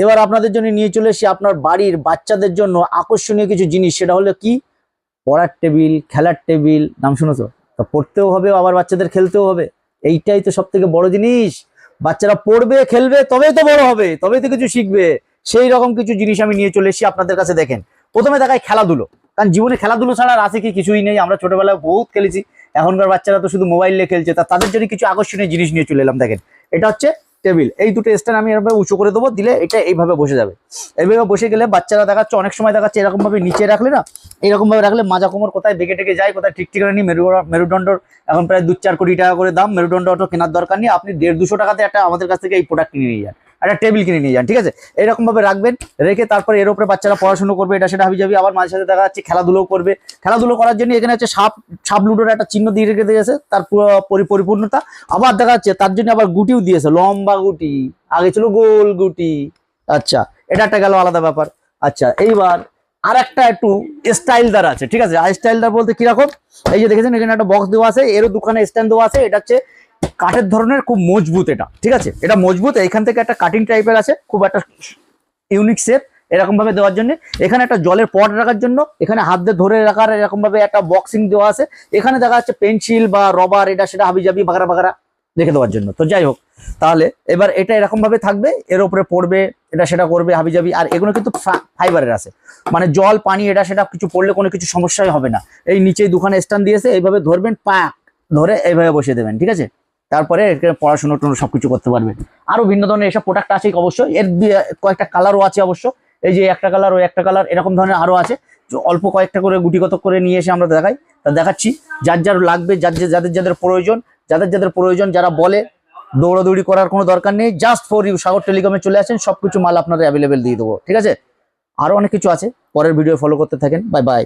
এবার আপনাদের জন্য নিয়ে চলে এসেছি আপনার বাড়ির বাচ্চাদের জন্য আকর্ষণীয় কিছু জিনিস। সেটা হলো কি, পড়ার টেবিল, খেলার টেবিল। নাম শুনেছো? তা পড়তেও হবে আবার বাচ্চাদের খেলতেও হবে। এইটাই তো সব থেকে বড় জিনিস। বাচ্চারা পড়বে খেলবে তবেই তো বড় হবে, তবেই তো কিছু শিখবে। সেই রকম কিছু জিনিস আমি নিয়ে চলে এসেছি আপনাদের কাছে। দেখেন, প্রথমে দেখায় খেলাধুলো। কারণ জীবনে খেলাধুলো ছাড়া আর আছে কি? কিছুই নেই। আমরা ছোটবেলায় বহুত খেলেছি, এখনকার বাচ্চারা তো শুধু মোবাইল নিয়ে খেলছে। তাদের জন্য কিছু আকর্ষণীয় জিনিস নিয়ে চলে এলাম। দেখেন, এটা হচ্ছে টেবিল। এই দুটো স্ট্যান্ড আমি এভাবে উঁচু করে দেবো, দিলে এটা এইভাবে বসে যাবে। এইভাবে বসে গেলে বাচ্চারা দেখাচ্ছে, অনেক সময় দেখাচ্ছে এরকম ভাবে নিচে রাখলে না, এরকম ভাবে রাখলে মাজা কোমর কোথায় বেঁকে টেকে যায়, কোথায় ঠিক ঠিকানা নেই। মেরুদণ্ডর এখন প্রায় 2-4 কোটি টাকা করে দাম। মেরুদণ্ড অটো কেনার দরকার নেই, আপনি 150-200 টাকাতে একটা আমাদের কাছ থেকে এই প্রোডাক্ট কিনে নিয়ে যান, একটা টেবিল কিনে নিয়ে যান। ঠিক আছে, এরকম ভাবে রাখবেন, রেখে তারপরে এর উপরে বাচ্চারা পড়াশোনা করবে, এটা সেটা হাবি যাবি। আবার মাঝে সাথে দেখা যাচ্ছে খেলাধুলোও করবে। খেলাধুলো করার জন্য এখানে হচ্ছে সাপ লুডোর একটা চিহ্ন দিয়ে রেখে দিয়েছে, তার পুরো পরিপূর্ণতা। আবার দেখা যাচ্ছে তার জন্য আবার গুটিও দিয়েছে, লম্বা গুটি। আগে ছিল গোল গুটি। আচ্ছা, এটা একটা গেল আলাদা ব্যাপার। আচ্ছা, এইবার আর একটা একটু স্টাইলদার আছে। ঠিক আছে, স্টাইলদার বলতে কিরকম, এই যে দেখেছেন এখানে একটা বক্স দেওয়া আছে, এরও দুখানে স্ট্যান্ড দেওয়া আছে। এটা হচ্ছে কাঠের ধরনের, খুব মজবুত এটা। ঠিক আছে, এটা মজবুত। এখান থেকে একটা কাটিং টাইপের আছে, খুব একটা ইউনিক শেপ। এরকম ভাবে দেওয়ার জন্য এখানে একটা জলের পট রাখার জন্য, এখানে হাত দিয়ে ধরে রাখার এরকম ভাবে একটা বক্সিং দেওয়া আছে। এখানে দেখা যাচ্ছে পেন্সিল বা রবার, এটা সেটা হাবি জাবি বাগারা বাগারা রেখে দেওয়ার জন্য। তো যাই হোক, তাহলে এবার এটা এরকম ভাবে থাকবে, এর উপরে পড়বে, এটা সেটা করবে হাবি জাবি। আর এগুলো কিন্তু ফাইবারের আছে, মানে জল পানি এটা সেটা কিছু পড়লে কোনো কিছু সমস্যাই হবে না। এই নিচেই দুখানে স্ট্যান্ড দিয়েছে, এইভাবে ধরবেন, পাক ধরে এইভাবে বসিয়ে দেবেন। ঠিক আছে, তারপরে পড়াশোনা টুনো সবকিছু করতে পারবেন। আরো ভিন্ন ধরনের এসব প্রোডাক্ট আছে অবশ্যই, এর কয়েকটা কালারও আছে অবশ্য। এই যে একটা কালার, ওই একটা কালার, এরকম ধরনের আরো আছে। অল্প কয়েকটা করে গুটিগত করে নিয়ে এসে আমরা দেখাই, তা দেখাচ্ছি। যার যার লাগবে, যাদের যাদের প্রয়োজন, যারা বলে দৌড়াদৌড়ি করার কোনো দরকার নেই, জাস্ট ফর ইউ সাগর টেলিকমে চলে আসেন, সবকিছু মাল আপনাদের অ্যাভেলেবেল দিয়ে দেবো। ঠিক আছে, আরো অনেক কিছু আছে, পরের ভিডিও ফলো করতে থাকেন। Bye bye.